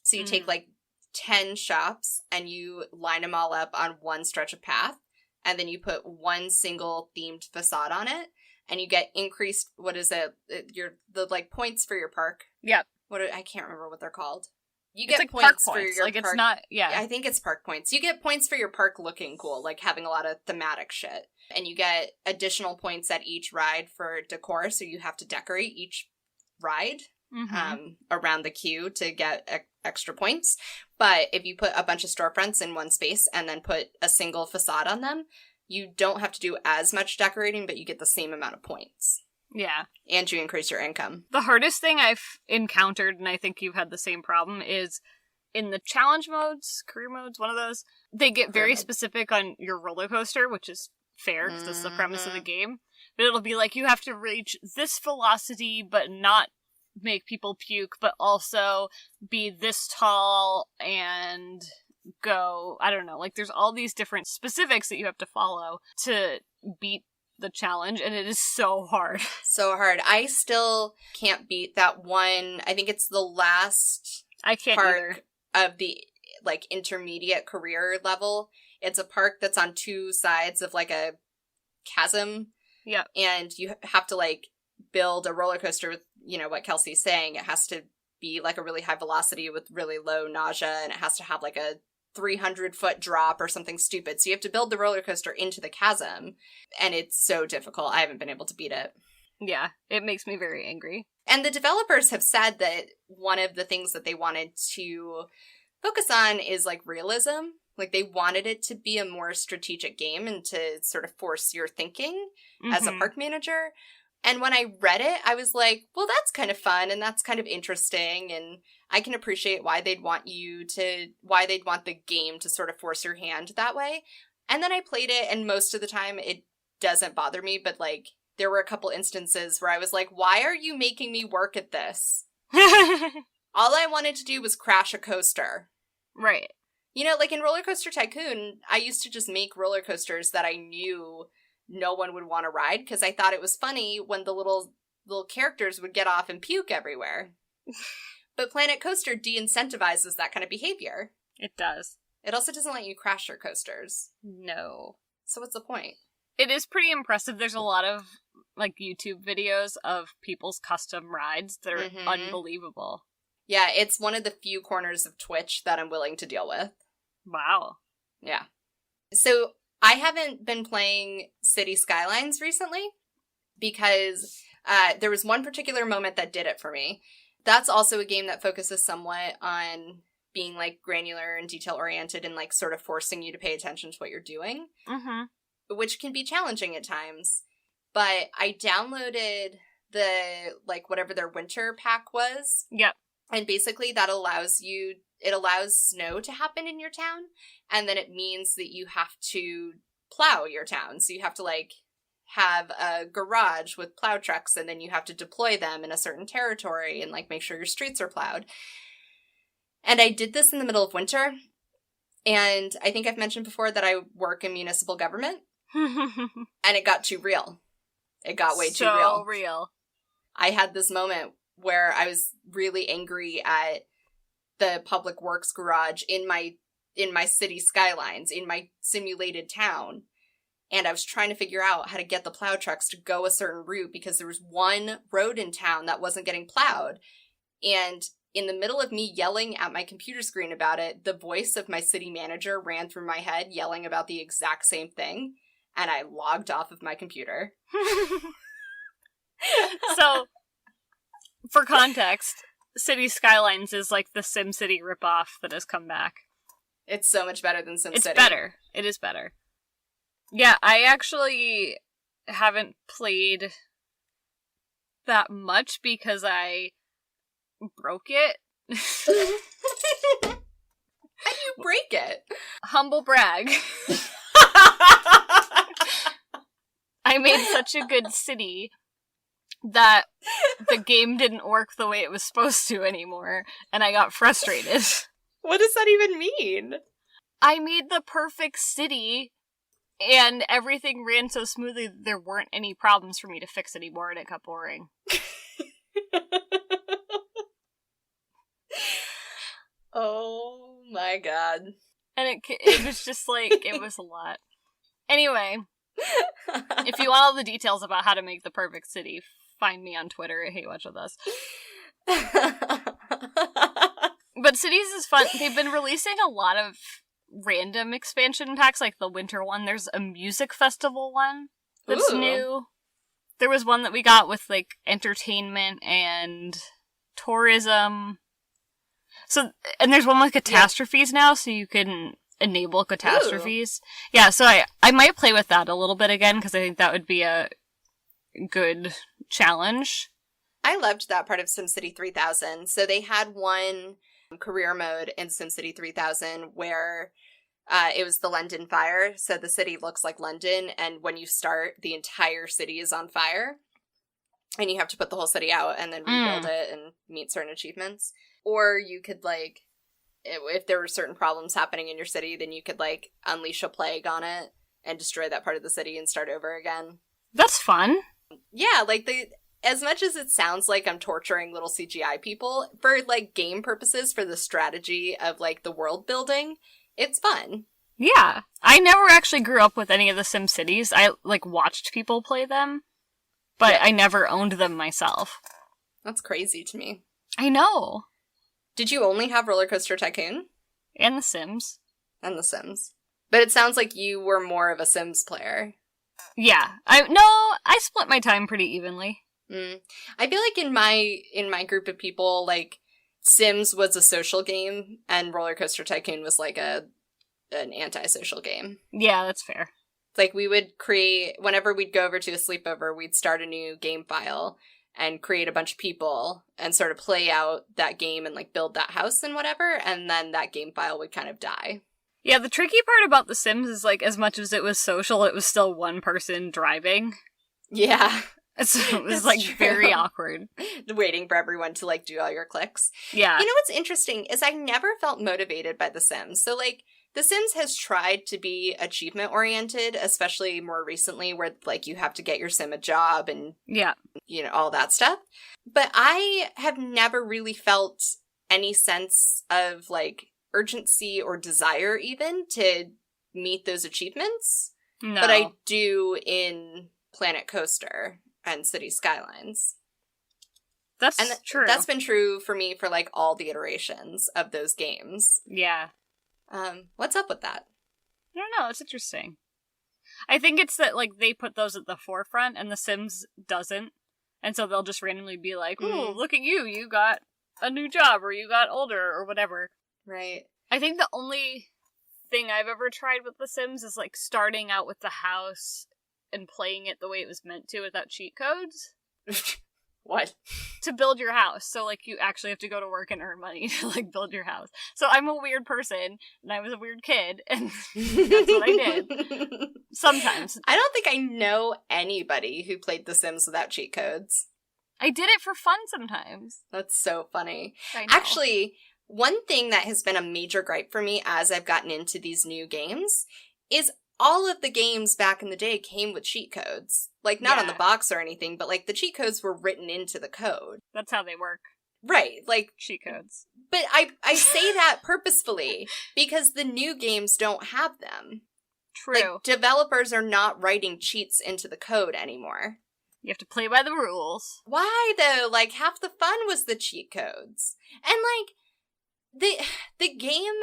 So you take, like, 10 shops and you line them all up on one stretch of path. And then you put one single themed facade on it, and you get increased, what is it? The points for your park. Yep. I can't remember what they're called. You It's get like points park for points. your like, park. it's not, yeah. I think it's park points. You get points for your park looking cool, like having a lot of thematic shit. And you get additional points at each ride for decor, so you have to decorate each ride around the queue to get extra points. But if you put a bunch of storefronts in one space and then put a single facade on them, you don't have to do as much decorating, but you get the same amount of points. Yeah. And you increase your income. The hardest thing I've encountered, and I think you've had the same problem, is in the challenge modes, career modes, one of those, they get very specific on your roller coaster, which is fair, because that's the premise of the game. But it'll be like, you have to reach this velocity, but not make people puke, but also be this tall and go, I don't know, like, there's all these different specifics that you have to follow to beat the challenge, and it is so hard. So hard. I still can't beat that one. I think it's the last I can't park either. Of the, like, intermediate career level. It's a park that's on two sides of, like, a chasm. Yeah. And you have to, like, build a roller coaster with, you know, what Kelsey's saying. It has to be, like, a really high velocity with really low nausea, and it has to have, like, a 300-foot drop or something stupid. So you have to build the roller coaster into the chasm, and it's so difficult. I haven't been able to beat it. Yeah, it makes me very angry. And the developers have said that one of the things that they wanted to focus on is, like, realism. Like, they wanted it to be a more strategic game and to sort of force your thinking as a park manager. And when I read it, I was like, well, that's kind of fun and that's kind of interesting. And I can appreciate why they'd want the game to sort of force your hand that way. And then I played it, and most of the time it doesn't bother me. But, like, there were a couple instances where I was like, why are you making me work at this? All I wanted to do was crash a coaster. Right. You know, like in Roller Coaster Tycoon, I used to just make roller coasters that I knew no one would want to ride because I thought it was funny when the little characters would get off and puke everywhere. But Planet Coaster de-incentivizes that kind of behavior. It does. It also doesn't let you crash your coasters. No. So what's the point? It is pretty impressive. There's a lot of, like, YouTube videos of people's custom rides that are unbelievable. Yeah, it's one of the few corners of Twitch that I'm willing to deal with. Wow. Yeah. So I haven't been playing City Skylines recently because there was one particular moment that did it for me. That's also a game that focuses somewhat on being, like, granular and detail-oriented and, like, sort of forcing you to pay attention to what you're doing, which can be challenging at times. But I downloaded the, like, whatever their winter pack was. Yep. And basically that allows snow to happen in your town, and then it means that you have to plow your town. So you have to, like, have a garage with plow trucks, and then you have to deploy them in a certain territory and, like, make sure your streets are plowed. And I did this in the middle of winter, and I think I've mentioned before that I work in municipal government, and it got too real. It got way too real. So real. I had this moment where I was really angry at the public works garage in my city skylines, in my simulated town. And I was trying to figure out how to get the plow trucks to go a certain route because there was one road in town that wasn't getting plowed. And in the middle of me yelling at my computer screen about it, the voice of my city manager ran through my head yelling about the exact same thing. And I logged off of my computer. So, for context, City Skylines is like the SimCity ripoff that has come back. It's so much better than SimCity. It's better. It is better. Yeah, I actually haven't played that much because I broke it. How do you break it? Humble brag. I made such a good city that the game didn't work the way it was supposed to anymore, and I got frustrated. What does that even mean? I made the perfect city, and everything ran so smoothly that there weren't any problems for me to fix anymore, and it got boring. Oh my god. And it was just like, it was a lot. Anyway, if you want all the details about how to make the perfect city, find me on Twitter at Hatewatch With Us. But Cities is fun. They've been releasing a lot of random expansion packs, like the winter one. There's a music festival one that's new. There was one that we got with, like, entertainment and tourism. So, and there's one with catastrophes now, so you can enable catastrophes. Ooh. Yeah, so I might play with that a little bit again, because I think that would be a good challenge. I loved that part of SimCity 3000. So they had one career mode in SimCity 3000 where it was the London fire. So the city looks like London, and when you start, the entire city is on fire. And you have to put the whole city out and then rebuild it and meet certain achievements. Or you could, like, if there were certain problems happening in your city, then you could, like, unleash a plague on it and destroy that part of the city and start over again. That's fun. Yeah, like, as much as it sounds like I'm torturing little CGI people, for, like, game purposes, for the strategy of, like, the world building, it's fun. Yeah. I never actually grew up with any of the SimCities. I, like, watched people play them, but I never owned them myself. That's crazy to me. I know. Did you only have Roller Coaster Tycoon? And The Sims. And The Sims. But it sounds like you were more of a Sims player. Yeah. I split my time pretty evenly. I feel like in my group of people, like, Sims was a social game, and Roller Coaster Tycoon was, like, a an antisocial game. Yeah, that's fair. Like, we would create, whenever we'd go over to a sleepover, we'd start a new game file and create a bunch of people and sort of play out that game and, like, build that house and whatever, and then that game file would kind of die. Yeah, the tricky part about The Sims is, like, as much as it was social, it was still one person driving. Yeah. So it was, That's like, true. very awkward. Waiting for everyone to, like, do all your clicks. Yeah. You know what's interesting is I never felt motivated by The Sims. So, like, The Sims has tried to be achievement-oriented, especially more recently, where, like, you have to get your sim a job and, Yeah. you know, all that stuff. But I have never really felt any sense of, like, urgency or desire even to meet those achievements. No. But I do in Planet Coaster and City Skylines. That's And true. that's been true for me for, like, all the iterations of those games. Yeah. What's up with that? I don't know, it's interesting. I think it's that, like, they put those at the forefront and The Sims doesn't. And so they'll just randomly be like, ooh, look at you, you got a new job, or you got older, or whatever. Right. I think the only thing I've ever tried with The Sims is, like, starting out with the house and playing it the way it was meant to without cheat codes. What? To build your house. So, like, you actually have to go to work and earn money to, like, build your house. So I'm a weird person, and I was a weird kid, and that's what I did. Sometimes. I don't think I know anybody who played The Sims without cheat codes. I did it for fun sometimes. That's so funny. I know. Actually, one thing that has been a major gripe for me as I've gotten into these new games is all of the games back in the day came with cheat codes. Like, not on the Yeah. box or anything, but, like, the cheat codes were written into the code. That's how they work. Right, like, Cheat codes. but I say that purposefully because the new games don't have them. True. Like, developers are not writing cheats into the code anymore. You have to play by the rules. Why, though? Like, half the fun was the cheat codes. And, like, the game,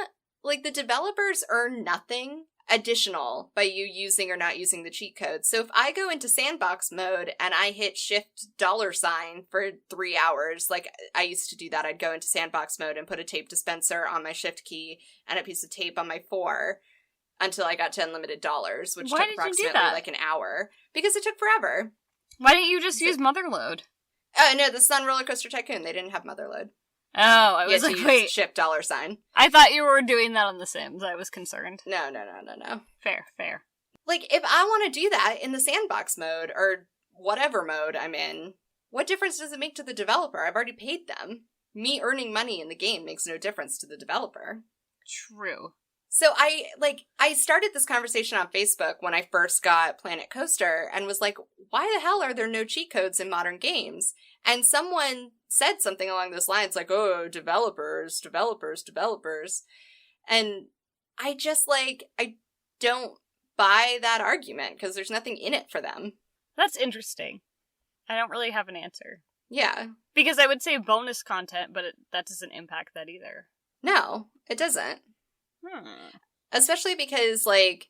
like, the developers earn nothing additional by you using or not using the cheat code. So if I go into sandbox mode and I hit shift $ for 3 hours, like I used to do that, I'd go into sandbox mode and put a tape dispenser on my shift key and a piece of tape on my 4 until I got to unlimited dollars, which Why took did you do approximately that? like an hour. Because it took forever. Why didn't you just use Motherload? No, this is on Roller Coaster Tycoon. They didn't have Motherload. Oh, I You was had to like, use wait. shift $. I thought you were doing that on The Sims. I was concerned. No. Fair. Like, if I want to do that in the sandbox mode or whatever mode I'm in, what difference does it make to the developer? I've already paid them. Me earning money in the game makes no difference to the developer. True. So I started this conversation on Facebook when I first got Planet Coaster and was like, why the hell are there no cheat codes in modern games? And someone said something along those lines like, oh, developers. And I just, like, I don't buy that argument because there's nothing in it for them. That's interesting. I don't really have an answer. Yeah. Because I would say bonus content, but that doesn't impact that either. No, it doesn't. Especially because, like,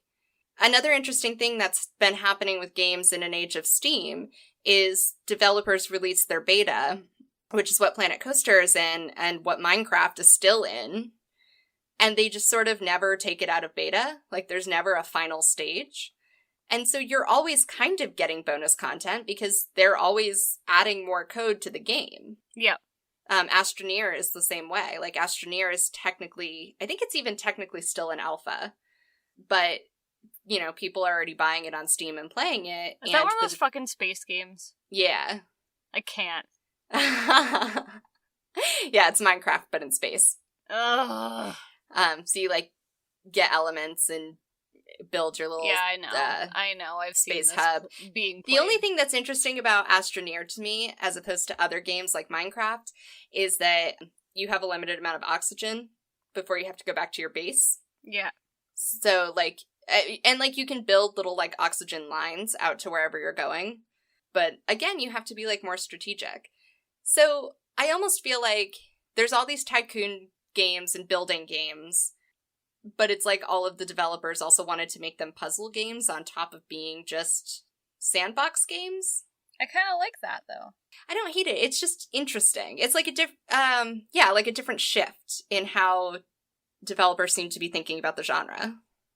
another interesting thing that's been happening with games in an age of Steam is developers release their beta, which is what Planet Coaster is in and what Minecraft is still in, and they just sort of never take it out of beta. Like, there's never a final stage. And so you're always kind of getting bonus content because they're always adding more code to the game. Yep. Astroneer is the same way. Like, Astroneer is technically, I think it's even technically still an alpha, but, you know, people are already buying it on Steam and playing it. Is that one of those fucking space games? Yeah. I can't. Yeah, it's Minecraft, but in space. Ugh. So you, like, get elements and build your little Yeah, I know. I know. I've space seen this hub. being The only played. thing that's interesting about Astroneer to me, as opposed to other games like Minecraft, is that you have a limited amount of oxygen before you have to go back to your base. Yeah. So, like, and, like, you can build little, like, oxygen lines out to wherever you're going. But, again, you have to be, like, more strategic. So, I almost feel like there's all these tycoon games and building games, but it's like all of the developers also wanted to make them puzzle games on top of being just sandbox games. I kind of like that, though. I don't hate it. It's just interesting. It's like a like a different shift in how developers seem to be thinking about the genre.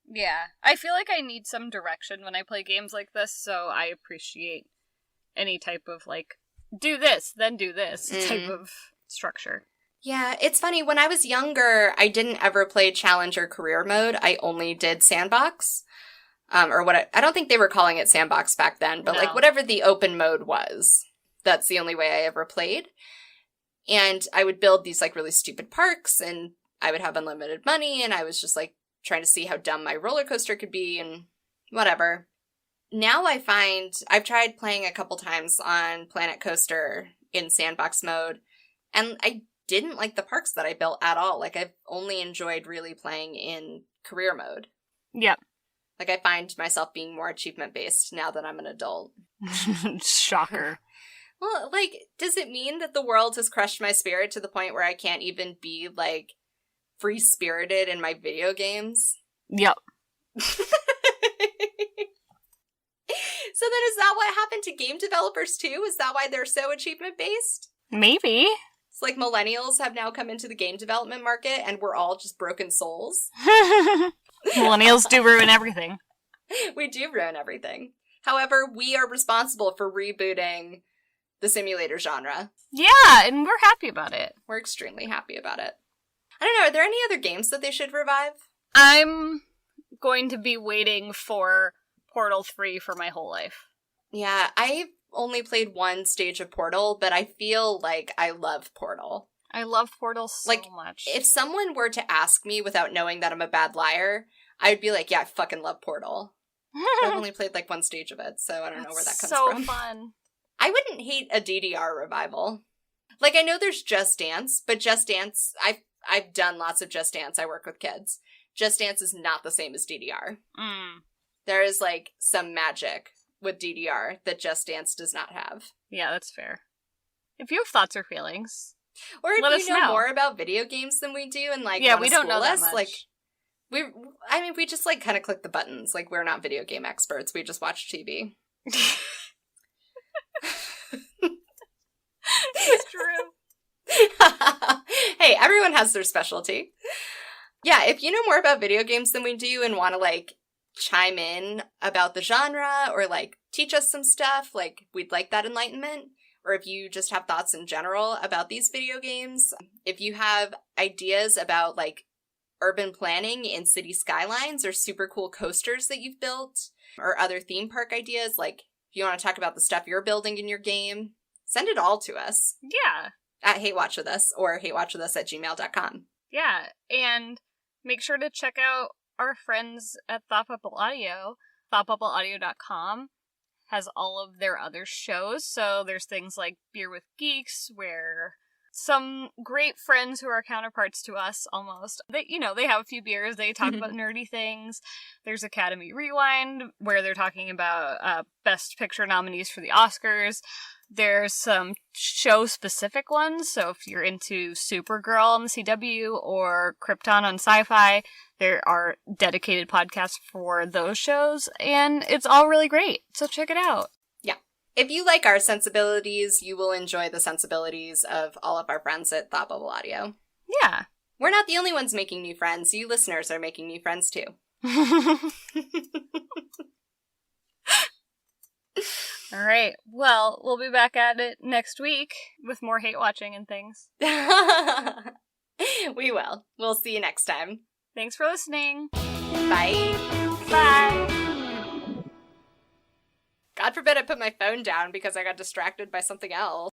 Yeah. I feel like I need some direction when I play games like this, so I appreciate any type of, like, do this, then do this type of structure. Yeah, it's funny. When I was younger, I didn't ever play challenge or career mode. I only did sandbox. I don't think they were calling it sandbox back then, but like whatever the open mode was, that's the only way I ever played. And I would build these like really stupid parks, and I would have unlimited money, and I was just like trying to see how dumb my roller coaster could be and whatever. Now I find I've tried playing a couple times on Planet Coaster in sandbox mode, and I didn't like the parks that I built at all. Like, I've only enjoyed really playing in career mode. Yep. Like, I find myself being more achievement-based now that I'm an adult. Shocker. Well, like, does it mean that the world has crushed my spirit to the point where I can't even be, like, free-spirited in my video games? Yep. So then is that what happened to game developers, too? Is that why they're so achievement-based? Maybe. It's like millennials have now come into the game development market, and we're all just broken souls. Millennials do ruin everything. We do ruin everything. However, we are responsible for rebooting the simulator genre. Yeah, and we're happy about it. We're extremely happy about it. I don't know, are there any other games that they should revive? I'm going to be waiting for Portal 3 for my whole life. Yeah, I've only played one stage of Portal, but I feel like I love Portal. I love Portal so much. If someone were to ask me without knowing that I'm a bad liar, I would be like, yeah, I fucking love Portal. I've only played like one stage of it, so I don't know where that comes from. So fun. I wouldn't hate a DDR revival. Like, I know there's Just Dance, but Just Dance, I've done lots of Just Dance. I work with kids. Just Dance is not the same as DDR. There is, like, some magic with DDR that Just Dance does not have. Yeah, that's fair. If you have thoughts or feelings, or if let you us know know more about video games than we do, and like, yeah, we don't know that much. Like, we just like kind of click the buttons. Like, we're not video game experts. We just watch TV. It's true. Hey, everyone has their specialty. Yeah, if you know more about video games than we do and want to like chime in about the genre or like teach us some stuff, like, we'd like that enlightenment. Or if you just have thoughts in general about these video games, if you have ideas about like urban planning in city skylines or super cool coasters that you've built or other theme park ideas, like if you want to talk about the stuff you're building in your game, send it all to us. Yeah. At Hatewatch With Us or hatewatchwithus@gmail.com. Yeah, and make sure to check out our friends at Thought Bubble Audio. ThoughtBubbleAudio.com has all of their other shows. So there's things like Beer with Geeks, where some great friends who are counterparts to us almost, they have a few beers, they talk about nerdy things. There's Academy Rewind, where they're talking about Best Picture nominees for the Oscars. There's some show-specific ones, so if you're into Supergirl on the CW or Krypton on Sci-Fi, there are dedicated podcasts for those shows, and it's all really great, so check it out. Yeah. If you like our sensibilities, you will enjoy the sensibilities of all of our friends at Thought Bubble Audio. Yeah. We're not the only ones making new friends. You listeners are making new friends, too. All right. Well, we'll be back at it next week with more hate watching and things. We will. We'll see you next time. Thanks for listening. Bye. Bye. God forbid I put my phone down because I got distracted by something else.